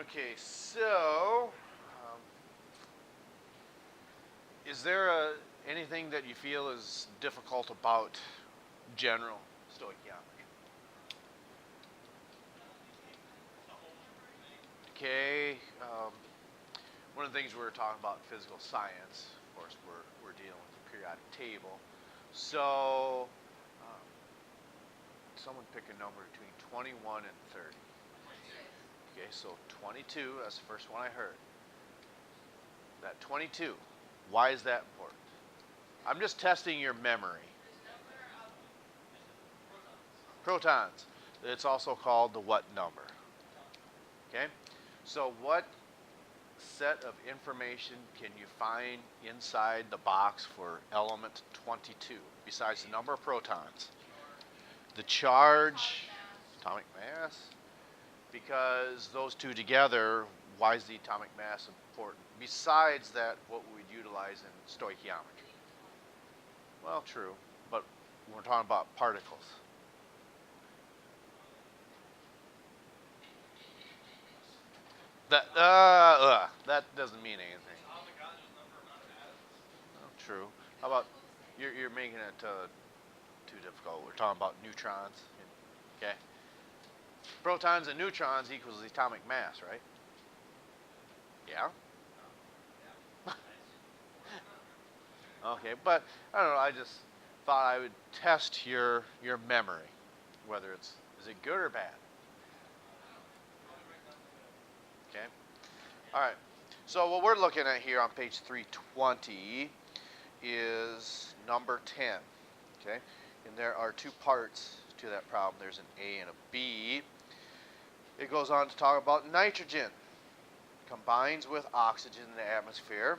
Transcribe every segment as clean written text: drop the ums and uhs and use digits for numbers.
Okay, so is there anything that you feel is difficult about general stoichiometry? Okay, one of the things we were talking about in physical science, of course, we're dealing with the periodic table. So, um, someone pick a number between 21 and 30. Okay, so 22, that's the first one I heard. That 22, why is that important? I'm just testing your memory. Protons. It's also called the what number? Okay, so what set of information can you find inside the box for element 22 besides the number of protons? The charge, atomic mass, because those two together, why is the atomic mass important? Besides that, what we would utilize in stoichiometry? Well, true, but we're talking about particles. That doesn't mean anything. Oh, true. How about you're making it too difficult? We're talking about neutrons. Okay. Protons and neutrons equals the atomic mass, right? Yeah. Okay, but I don't know. I just thought I would test your memory, whether is it good or bad. Okay. All right. So what we're looking at here on page 320 is number 10. Okay. And there are two parts to that problem. There's an A and a B. It goes on to talk about nitrogen combines with oxygen in the atmosphere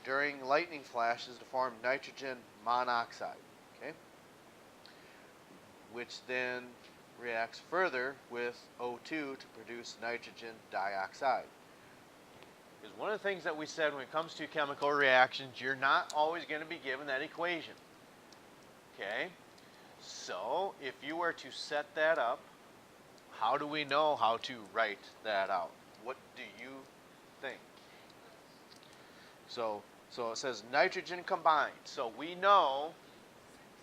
during lightning flashes to form nitrogen monoxide, okay, which then reacts further with O2 to produce nitrogen dioxide. Because one of the things that we said when it comes to chemical reactions, you're not always going to be given that equation. Okay? So, if you were to set that up, how do we know how to write that out? What do you think? So it says nitrogen combined. So we know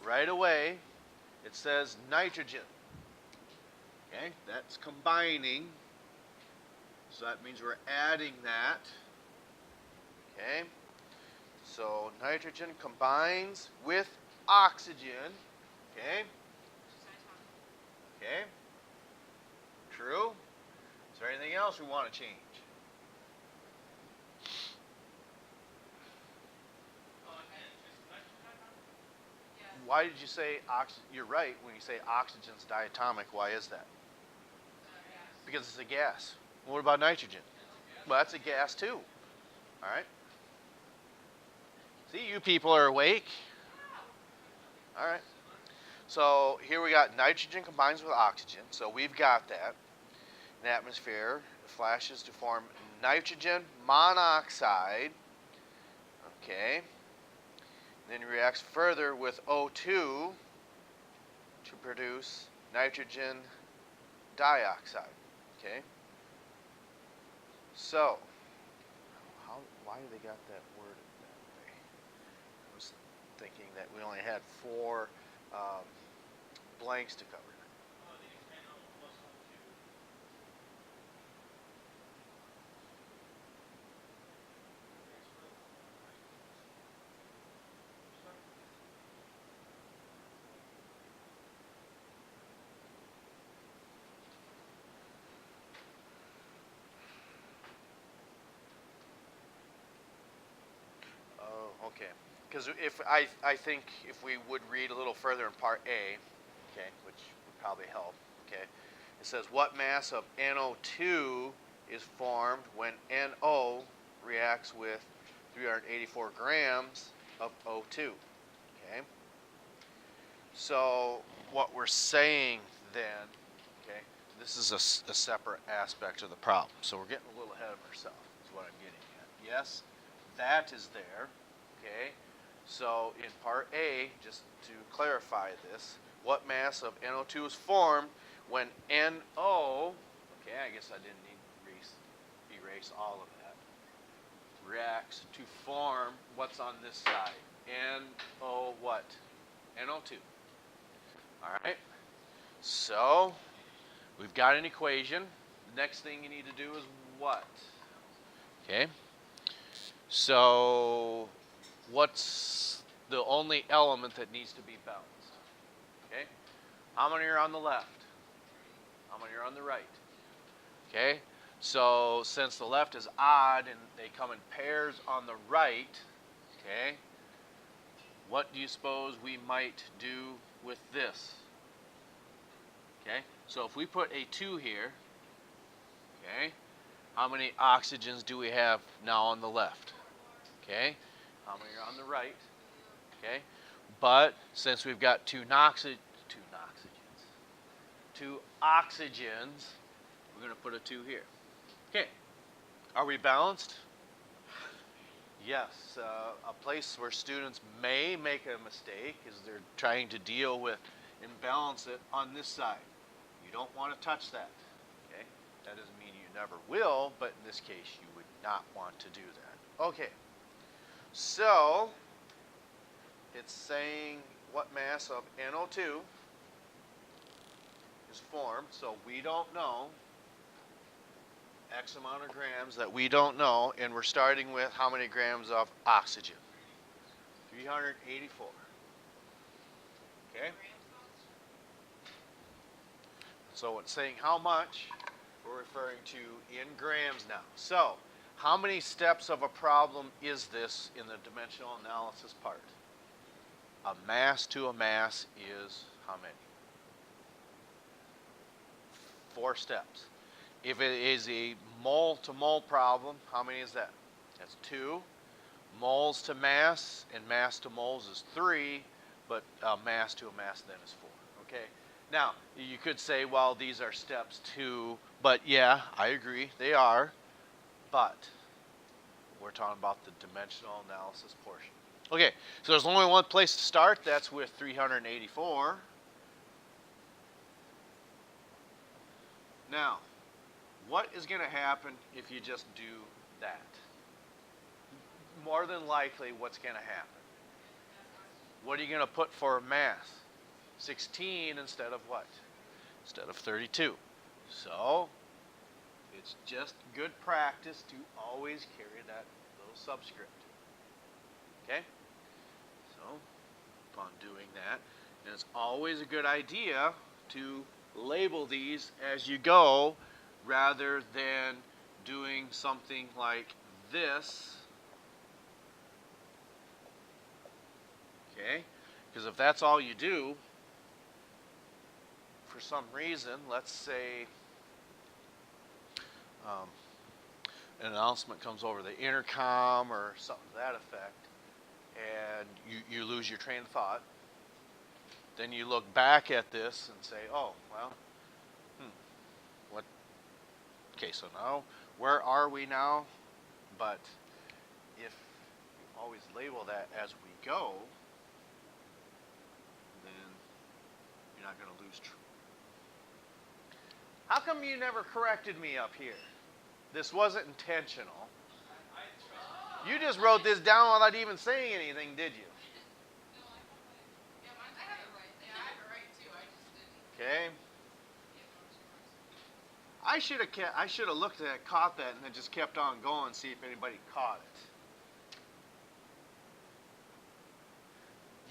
right away it says nitrogen. Okay, that's combining. So that means we're adding that. Okay, so nitrogen combines with oxygen. Okay. Okay. True. Is there anything else we want to change? Why did you say oxygen? You're right. When you say oxygen's diatomic, why is that? Because it's a gas. What about nitrogen? Well, that's a gas too. All right. See, you people are awake. All right. So here we got nitrogen combines with oxygen. So we've got that. In the atmosphere, it flashes to form nitrogen monoxide. Okay. Then reacts further with O2 to produce nitrogen dioxide. Okay. So, why they got that worded that way? I was thinking that we only had 4 blanks to cover. Oh, okay. Because if I think if we would read a little further in part A, okay, which would probably help, okay, it says what mass of NO2 is formed when NO reacts with 384 grams of O2, okay? So what we're saying then, okay, this is a separate aspect of the problem. So we're getting a little ahead of ourselves is what I'm getting at. Yes, that is there, okay? So in part A, just to clarify this, what mass of NO2 is formed when NO, Okay, I guess I didn't need to erase all of that. Reacts to form what's on this side. NO what? NO2. All right. So we've got an equation. The next thing you need to do is what? Okay. So what's the only element that needs to be balanced? Okay. How many are on the left? How many are on the right? Okay. So since the left is odd and they come in pairs on the right, okay, what do you suppose we might do with this? Okay. So if we put a 2 here, okay, how many oxygens do we have now on the left? Okay. How many are on the right? Okay. But since we've got two oxygens, we're going to put a 2 here. Okay. Are we balanced? Yes. A place where students may make a mistake is they're trying to deal with and balance it on this side. You don't want to touch that. Okay. That doesn't mean you never will, but in this case you would not want to do that. Okay. So it's saying what mass of NO2 is formed, so we don't know X amount of grams that we don't know, and we're starting with how many grams of oxygen? 384. Okay? So it's saying how much, we're referring to in grams now. So how many steps of a problem is this in the dimensional analysis part? A mass to a mass is how many? 4 steps. If it is a mole to mole problem, how many is that? That's 2. Moles to mass and mass to moles is 3, but mass to a mass then is 4. Okay? Now, you could say, well, these are steps 2, but yeah, I agree, they are, but we're talking about the dimensional analysis portion. Okay, so there's only one place to start, that's with 384. Now, what is going to happen if you just do that? More than likely, what's going to happen? What are you going to put for mass? 16 instead of what? Instead of 32. So, it's just good practice to always carry that little subscript. Okay? So, upon doing that, and it's always a good idea to label these as you go, rather than doing something like this. Okay? Because if that's all you do, for some reason, let's say an announcement comes over the intercom or something to that effect, and you lose your train of thought, then you look back at this and say, oh, well, what? Okay, so now, where are we now? But if you always label that as we go, then you're not going to lose. How come you never corrected me up here? This wasn't intentional. You just wrote this down without even saying anything, did you? Okay. I should have looked at it, caught that, and then just kept on going, see if anybody caught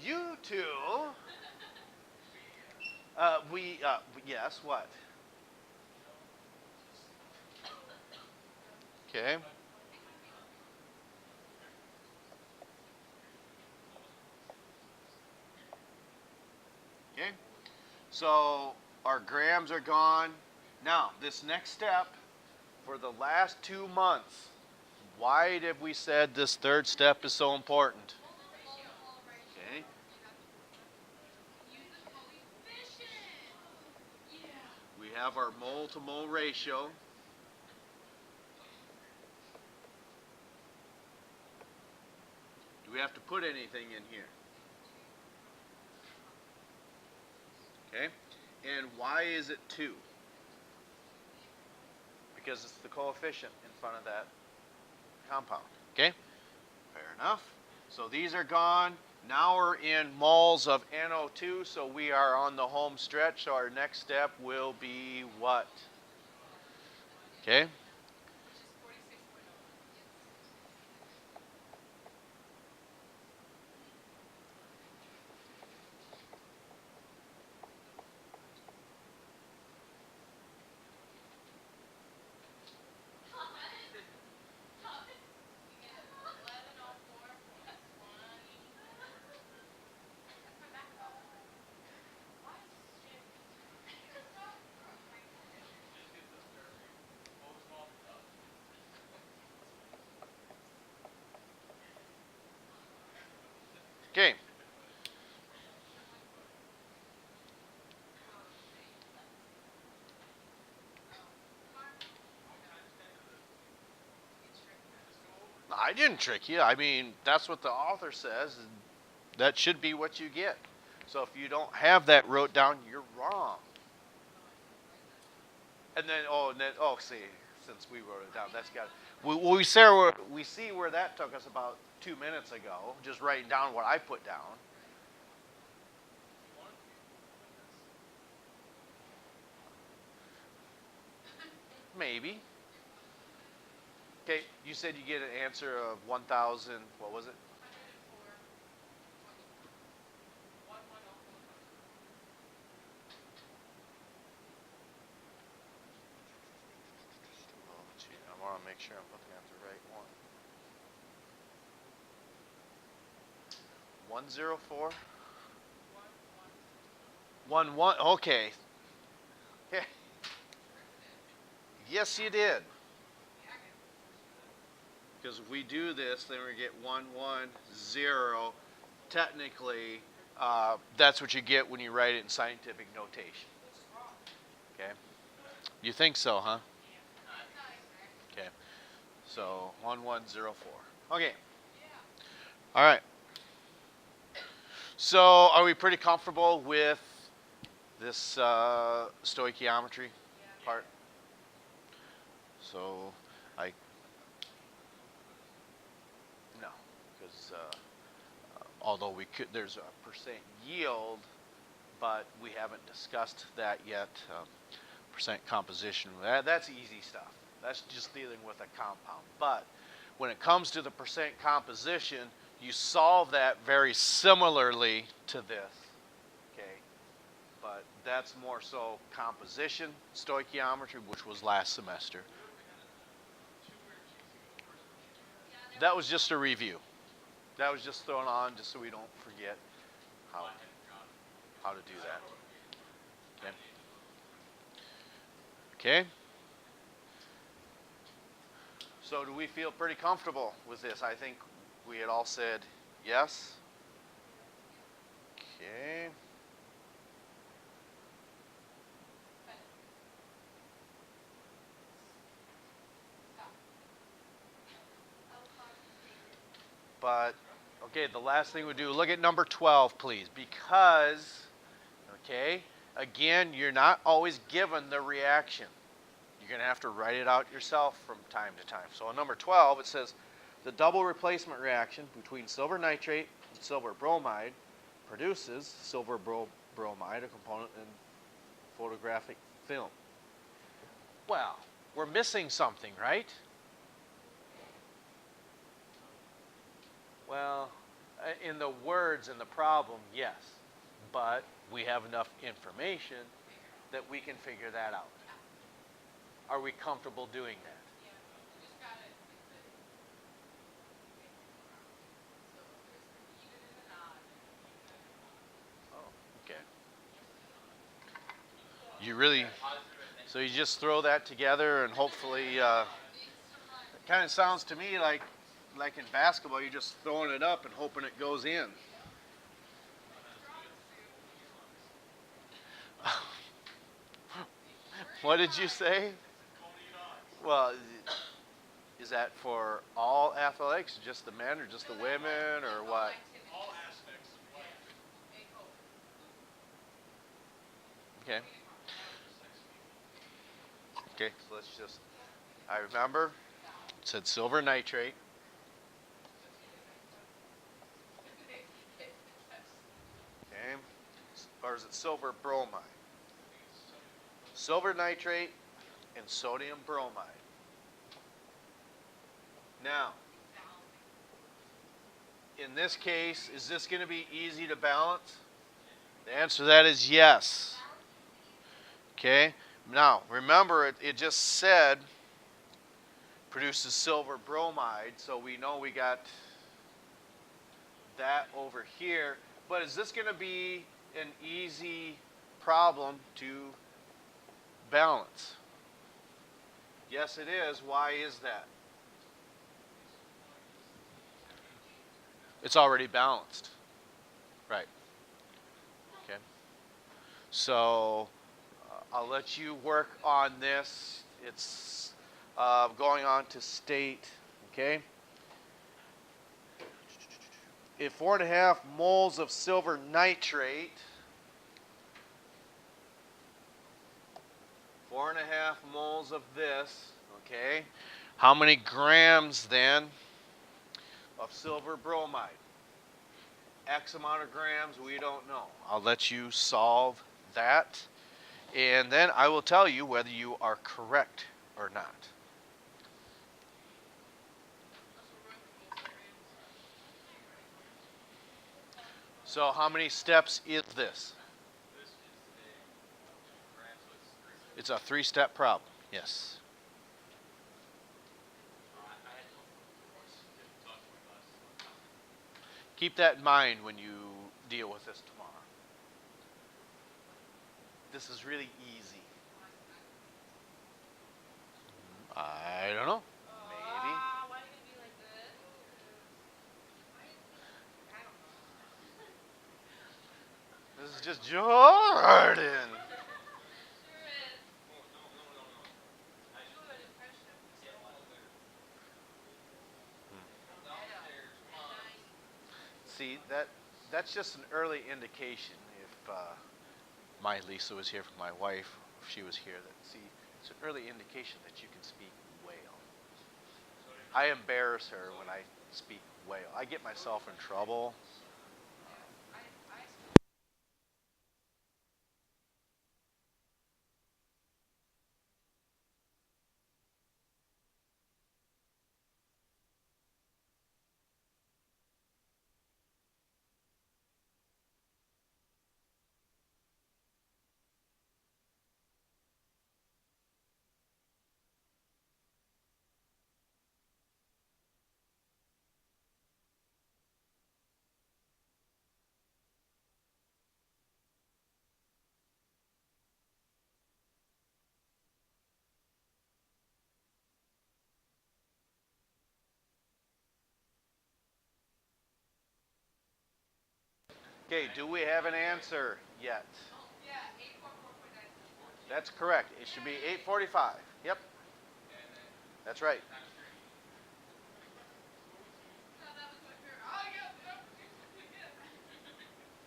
it. You two. Yes. What? Okay. Okay. So our grams are gone. Now, this next step, for the last 2 months, why have we said this third step is so important? Okay. We have our mole to mole ratio. Do we have to put anything in here? Okay. And why is it 2? because it's the coefficient in front of that compound. Okay? Fair enough. So these are gone. Now we're in moles of NO2, so we are on the home stretch. So our next step will be what? Okay? Okay. I didn't trick you. I mean, that's what the author says. And that should be what you get. So if you don't have that wrote down, you're wrong. See, since we wrote it down, that's got. We see where that took us about 2 minutes ago, just writing down what I put down. Maybe. Okay, you said you get an answer of 1,000. What was it? I want to make sure I'm looking at the right one. 104. 1 1. Okay. Okay. Yes, you did. Because if we do this, then we get 110. Technically, that's what you get when you write it in scientific notation. Okay. You think so, huh? Okay. So 1104. Okay. All right. So are we pretty comfortable with this stoichiometry part? So no, because although there's a percent yield, but we haven't discussed that yet. Percent composition, that's easy stuff. That's just dealing with a compound. But when it comes to the percent composition, you solve that very similarly to this. Okay, but that's more so composition stoichiometry, which was last semester. That was just a review. That was just thrown on just so we don't forget how to do that. Okay. Okay. So do we feel pretty comfortable with this? I think we had all said yes. Okay. But, okay, the last thing we do, look at number 12, please. Because, okay, again, you're not always given the reaction. You're going to have to write it out yourself from time to time. So on number 12, it says, the double replacement reaction between silver nitrate and silver bromide produces silver bromide, a component in photographic film. Well, we're missing something, right? Well, in the words in the problem, yes. But we have enough information that we can figure that out. Are we comfortable doing that? Oh, okay. So you just throw that together and hopefully, it kind of sounds to me like in basketball, you're just throwing it up and hoping it goes in. What did you say? Well, is that for all athletics, just the men or just the women or what? Okay. Okay, so let's just I remember it said silver nitrate. Okay. Or is it silver bromide? Silver nitrate and sodium bromide. Now, in this case, is this going to be easy to balance? The answer to that is yes. Okay. Now, remember, it just said produces silver bromide, so we know we got that over here. But is this going to be an easy problem to balance? Yes, it is. Why is that? It's already balanced. Right. Okay. So I'll let you work on this. It's going on to state, okay? If 4.5 moles of silver nitrate, 4.5 moles of this, okay? How many grams then of silver bromide? X amount of grams, we don't know. I'll let you solve that, and then I will tell you whether you are correct or not. So how many steps is this? It's a 3-step problem, yes. Keep that in mind when you deal with this tomorrow. This is really easy. I don't know. Maybe. Why did it be like this? This is just Jordan. See, that's just an early indication. If my Lisa was here for my wife, if she was here, that see, it's an early indication that you can speak whale. I embarrass her when I speak whale. I get myself in trouble. Okay, do we have an answer yet? Yeah, 844.9. That's correct. It should be 8:45. Yep, that's right.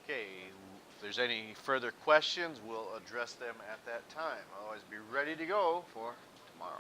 Okay, if there's any further questions, we'll address them at that time. Otherwise, be ready to go for tomorrow.